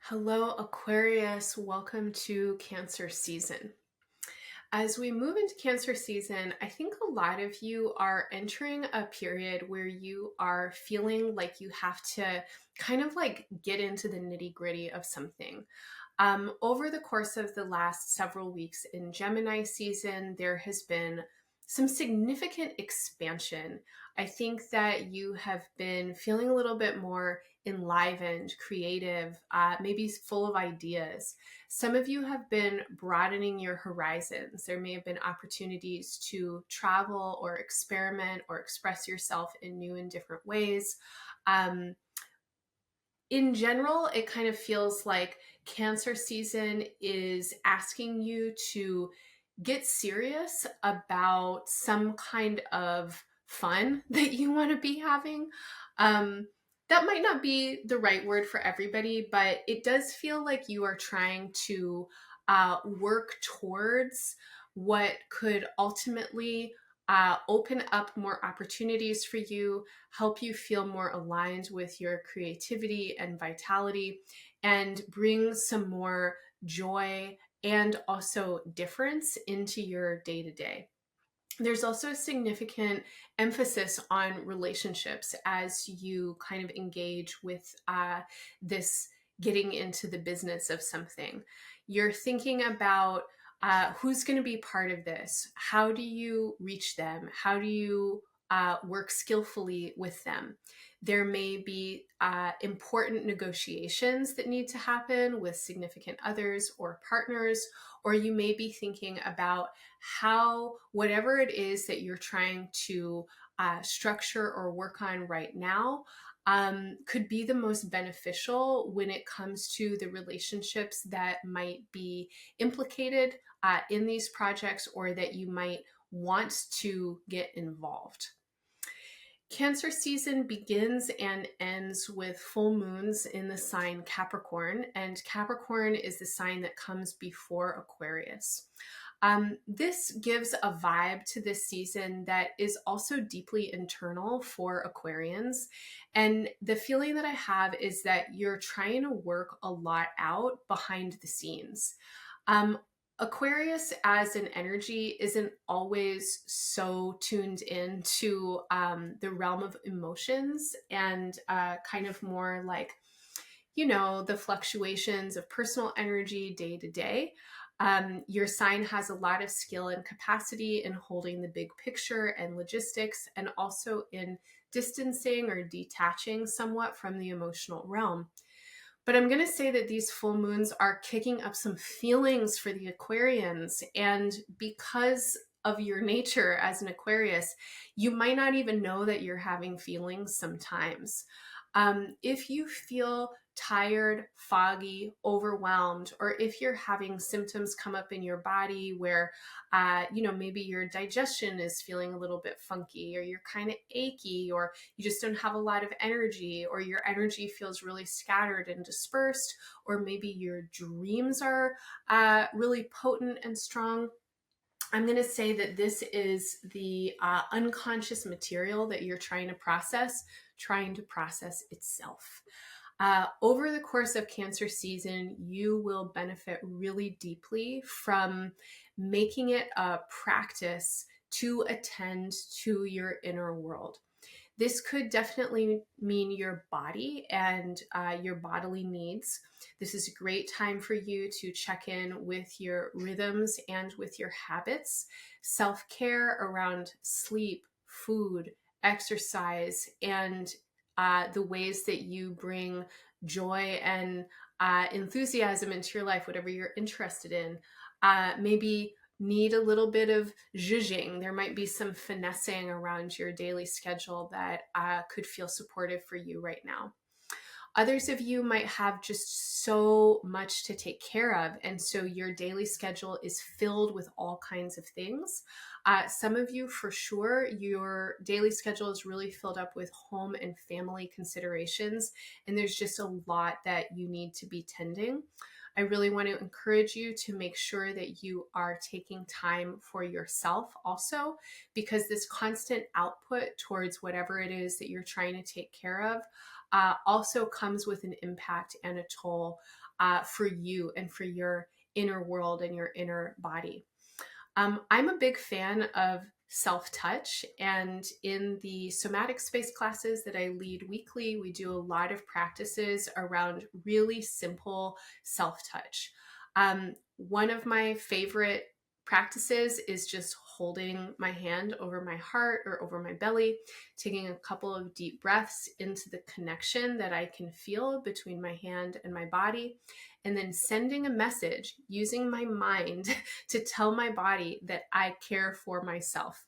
Hello, Aquarius. Welcome to Cancer season. As we move into Cancer season, I think a lot of you are entering a period where you are feeling like you have to kind of like get into the nitty gritty of something. Over the course of the last several weeks in Gemini season, there has been some significant expansion. I think that you have been feeling a little bit more enlivened, creative, maybe full of ideas. Some of you have been broadening your horizons. There may have been opportunities to travel or experiment or express yourself in new and different ways. Um, in general, it kind of feels like Cancer season is asking you to get serious about some kind of fun that you want to be having. Um, that might not be the right word for everybody, but it does feel like you are trying to work towards what could ultimately open up more opportunities for you, help you feel more aligned with your creativity and vitality, and bring some more joy and also difference into your day to day. There's also a significant emphasis on relationships as you kind of engage with this getting into the business of something. You're thinking about who's going to be part of this? How do you reach them? How do you work skillfully with them? There may be important negotiations that need to happen with significant others or partners, or you may be thinking about how whatever it is that you're trying to structure or work on right now could be the most beneficial when it comes to the relationships that might be implicated in these projects or that you might want to get involved. Cancer season begins and ends with full moons in the sign Capricorn, and Capricorn is the sign that comes before Aquarius. This gives a vibe to this season that is also deeply internal for Aquarians. And the feeling that I have is that you're trying to work a lot out behind the scenes. Um, Aquarius as an energy isn't always so tuned in to the realm of emotions and kind of more like, the fluctuations of personal energy day to day. Your sign has a lot of skill and capacity in holding the big picture and logistics, and also in distancing or detaching somewhat from the emotional realm. But I'm going to say that these full moons are kicking up some feelings for the Aquarians. And because of your nature as an Aquarius, you might not even know that you're having feelings sometimes. If you feel tired, foggy, overwhelmed, or if you're having symptoms come up in your body where, maybe your digestion is feeling a little bit funky, or you're kind of achy, or you just don't have a lot of energy, or your energy feels really scattered and dispersed, or maybe your dreams are really potent and strong, I'm going to say that this is the unconscious material that you're trying to process itself. Over the course of Cancer season, you will benefit really deeply from making it a practice to attend to your inner world. This could definitely mean your body and your bodily needs. This is a great time for you to check in with your rhythms and with your habits, self-care around sleep, food, exercise, and the ways that you bring joy and enthusiasm into your life, whatever you're interested in. Maybe need a little bit of zhuzhing. There might be some finessing around your daily schedule that could feel supportive for you right now. Others of you might have just so much to take care of, and so your daily schedule is filled with all kinds of things. Some of you, for sure, your daily schedule is really filled up with home and family considerations, and there's just a lot that you need to be tending. I really want to encourage you to make sure that you are taking time for yourself also, because this constant output towards whatever it is that you're trying to take care of also comes with an impact and a toll for you and for your inner world and your inner body. I'm a big fan of self-touch, and in the somatic space classes that I lead weekly, we do a lot of practices around really simple self-touch. One of my favorite practices is just holding my hand over my heart or over my belly, taking a couple of deep breaths into the connection that I can feel between my hand and my body, and then sending a message using my mind to tell my body that I care for myself.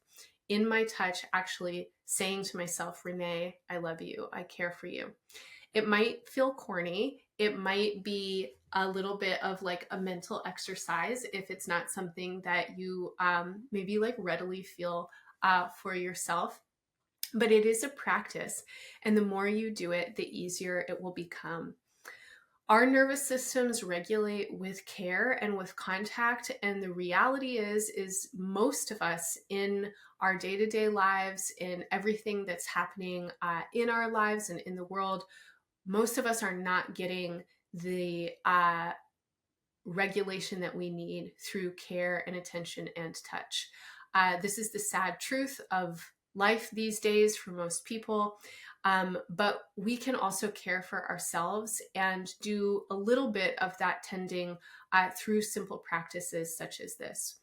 In my touch, actually saying to myself, Renee, I love you. I care for you. It might feel corny. It might be a little bit of like a mental exercise if it's not something that you maybe like readily feel for yourself. But it is a practice. And the more you do it, the easier it will become. Our nervous systems regulate with care and with contact, and the reality is most of us in our day-to-day lives, in everything that's happening in our lives and in the world, most of us are not getting the regulation that we need through care and attention and touch. This is the sad truth of life these days for most people. But we can also care for ourselves and do a little bit of that tending through simple practices such as this.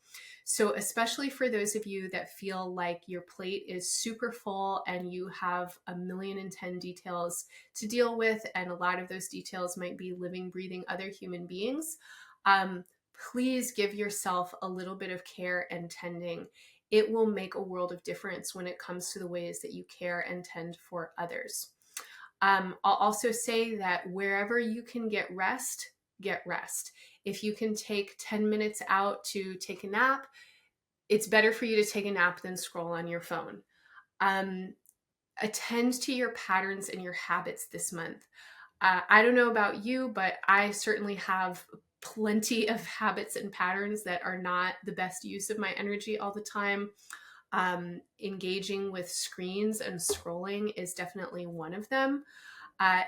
So especially for those of you that feel like your plate is super full and you have 1,000,010 details to deal with, and a lot of those details might be living, breathing other human beings, please give yourself a little bit of care and tending. It will make a world of difference when it comes to the ways that you care and tend for others. I'll also say that wherever you can get rest, get rest. If you can take 10 minutes out to take a nap, it's better for you to take a nap than scroll on your phone. Attend to your patterns and your habits this month. I don't know about you, but I certainly have plenty of habits and patterns that are not the best use of my energy all the time. Engaging with screens and scrolling is definitely one of them.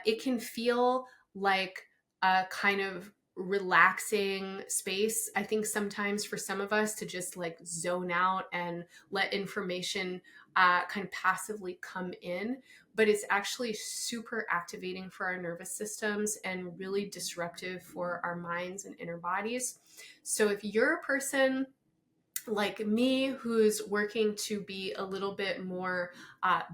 It can feel like a kind of relaxing space, I think, sometimes for some of us to just like zone out and let information kind of passively come in. But it's actually super activating for our nervous systems and really disruptive for our minds and inner bodies. So if you're a person like me who's working to be a little bit more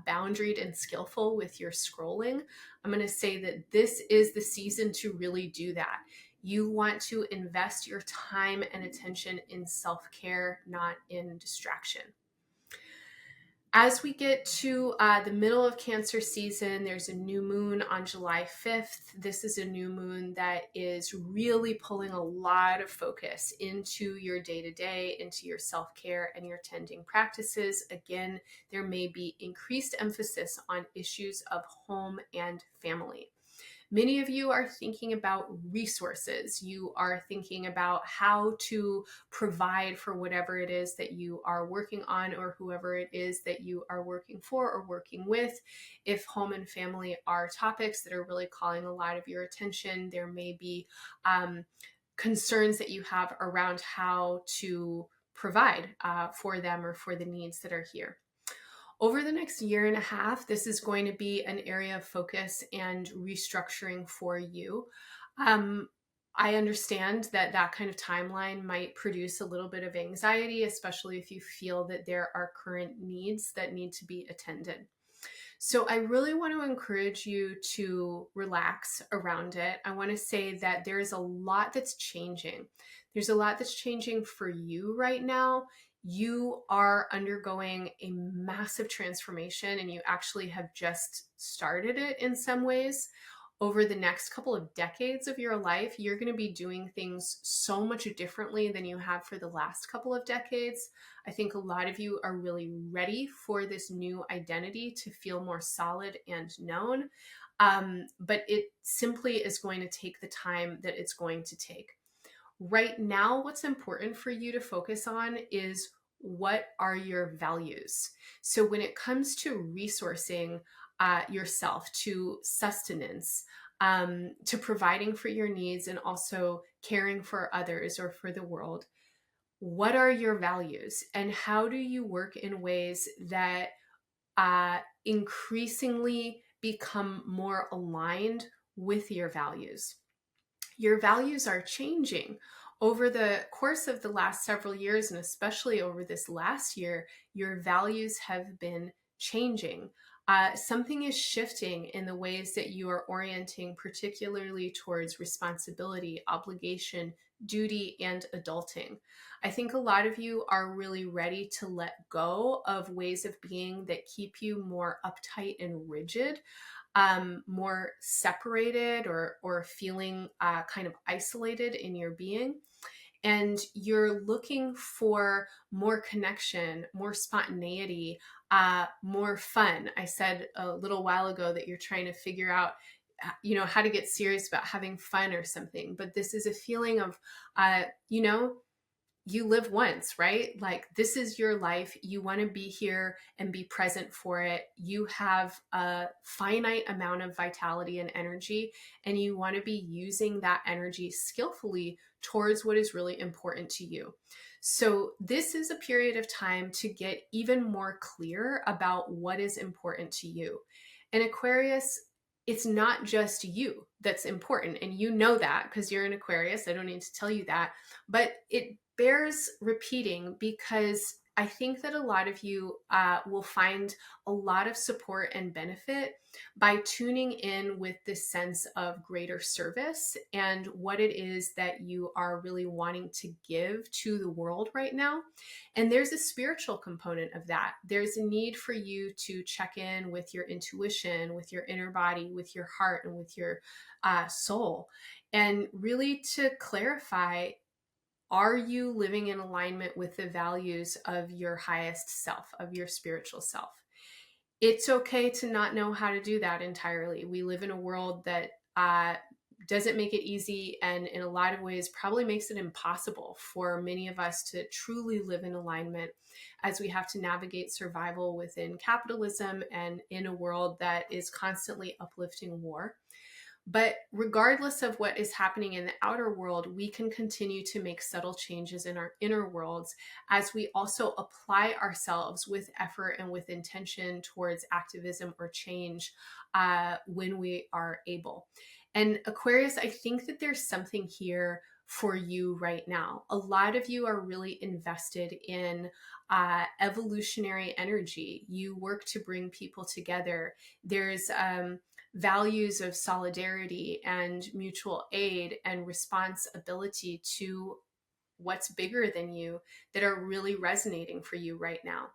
boundaried and skillful with your scrolling, I'm going to say that this is the season to really do that. You want to invest your time and attention in self-care, not in distraction. As we get to the middle of Cancer season, there's a new moon on July 5th. This is a new moon that is really pulling a lot of focus into your day-to-day, into your self-care and your tending practices. Again, there may be increased emphasis on issues of home and family. Many of you are thinking about resources. You are thinking about how to provide for whatever it is that you are working on or whoever it is that you are working for or working with. If home and family are topics that are really calling a lot of your attention, there may be concerns that you have around how to provide for them or for the needs that are here. Over the next year and a half, this is going to be an area of focus and restructuring for you. I understand that that kind of timeline might produce a little bit of anxiety, especially if you feel that there are current needs that need to be attended. So I really want to encourage you to relax around it. I want to say that there is a lot that's changing. There's a lot that's changing for you right now. You are undergoing a massive transformation, and you actually have just started it in some ways. Over the next couple of decades of your life, you're going to be doing things so much differently than you have for the last couple of decades. I think a lot of you are really ready for this new identity to feel more solid and known. But it simply is going to take the time that it's going to take. Right now, what's important for you to focus on is what are your values. So when it comes to resourcing, yourself, to sustenance, to providing for your needs, and also caring for others or for the world. What are your values, and how do you work in ways that increasingly become more aligned with your values? Your values are changing over the course of the last several years, and especially over this last year. Your values have been changing. Something is shifting in the ways that you are orienting, particularly towards responsibility, obligation, duty, and adulting. I think a lot of you are really ready to let go of ways of being that keep you more uptight and rigid, more separated, or feeling kind of isolated in your being. And you're looking for more connection, more spontaneity, more fun. I said a little while ago that you're trying to figure out how to get serious about having fun or something. But this is a feeling of, you live once, right? Like, this is your life. You want to be here and be present for it. You have a finite amount of vitality and energy, and you want to be using that energy skillfully towards what is really important to you. So this is a period of time to get even more clear about what is important to you. And Aquarius, it's not just you that's important. And you know that because you're an Aquarius. I don't need to tell you that. But it bears repeating, because I think that a lot of you will find a lot of support and benefit by tuning in with this sense of greater service and what it is that you are really wanting to give to the world right now. And there's a spiritual component of that. There's a need for you to check in with your intuition, with your inner body, with your heart, and with your soul, and really to clarify, are you living in alignment with the values of your highest self, of your spiritual self? It's okay to not know how to do that entirely. We live in a world that doesn't make it easy, and in a lot of ways probably makes it impossible for many of us to truly live in alignment, as we have to navigate survival within capitalism and in a world that is constantly uplifting war. But regardless of what is happening in the outer world, we can continue to make subtle changes in our inner worlds as we also apply ourselves with effort and with intention towards activism or change when we are able. And Aquarius, I think that there's something here for you right now. A lot of you are really invested in evolutionary energy. You work to bring people together. There's values of solidarity and mutual aid and responsibility to what's bigger than you that are really resonating for you right now.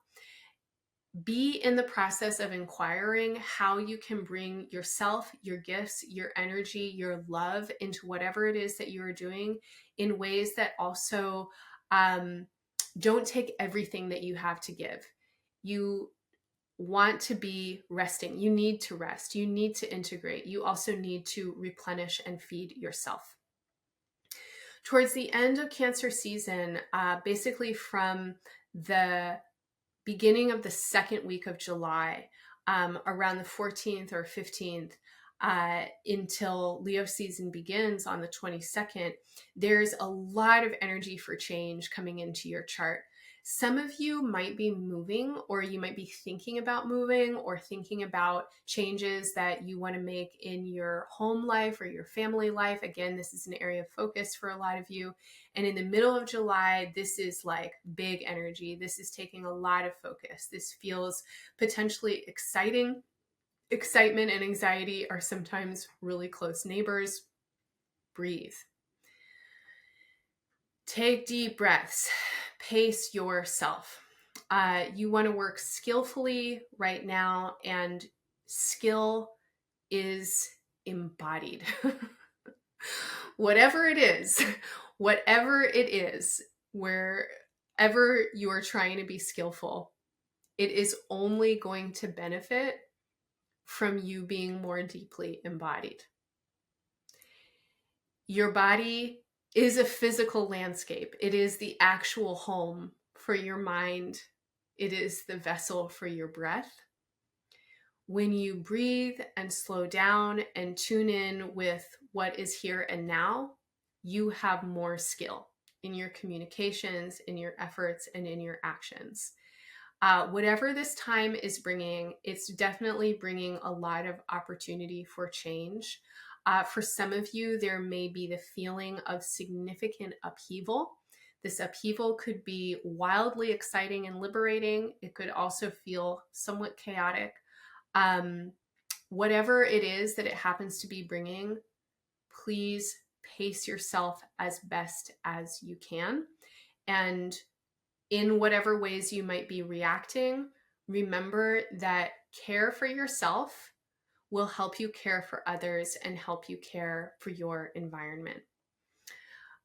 Be in the process of inquiring how you can bring yourself, your gifts, your energy, your love into whatever it is that you are doing in ways that also don't take everything that you have to give. You want to be resting. You need to rest. You need to integrate. You also need to replenish and feed yourself. Towards the end of Cancer season, basically from the beginning of the second week of July, around the 14th or 15th, until Leo season begins on the 22nd, there's a lot of energy for change coming into your chart. Some of you might be moving, or you might be thinking about moving, or thinking about changes that you want to make in your home life or your family life. Again, this is an area of focus for a lot of you. And in the middle of July, this is like big energy. This is taking a lot of focus. This feels potentially exciting. Excitement and anxiety are sometimes really close neighbors. Breathe. Take deep breaths. Pace yourself. You want to work skillfully right now, and skill is embodied. Whatever it is, wherever you are trying to be skillful, it is only going to benefit from you being more deeply embodied. Your body is a physical landscape. It is the actual home for your mind. It is the vessel for your breath. When you breathe and slow down and tune in with what is here and now, you have more skill in your communications, in your efforts, and in your actions. Whatever this time is bringing, it's definitely bringing a lot of opportunity for change. For some of you, there may be the feeling of significant upheaval. This upheaval could be wildly exciting and liberating. It could also feel somewhat chaotic. Whatever it is that it happens to be bringing, please pace yourself as best as you can. And in whatever ways you might be reacting, remember that care for yourself will help you care for others and help you care for your environment.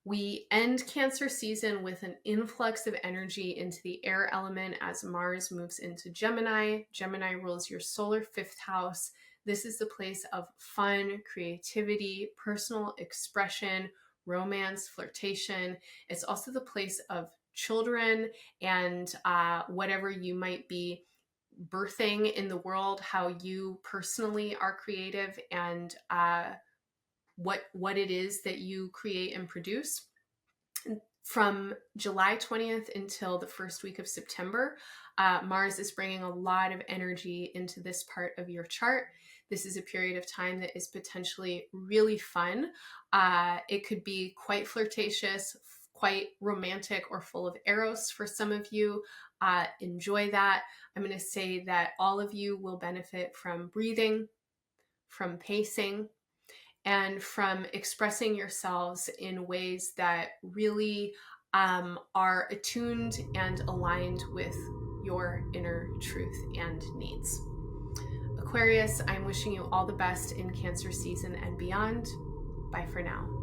We end Cancer season with an influx of energy into the air element as Mars moves into Gemini. Gemini rules your solar 5th house. This is the place of fun, creativity, personal expression, romance, flirtation. It's also the place of children and whatever you might be birthing in the world, how you personally are creative, and what it is that you create and produce. From July 20th until the first week of September, Mars is bringing a lot of energy into this part of your chart. This is a period of time that is potentially really fun. It could be quite flirtatious, quite romantic, or full of eros for some of you. Enjoy that. I'm going to say that all of you will benefit from breathing, from pacing, and from expressing yourselves in ways that really are attuned and aligned with your inner truth and needs. Aquarius, I'm wishing you all the best in Cancer season and beyond. Bye for now.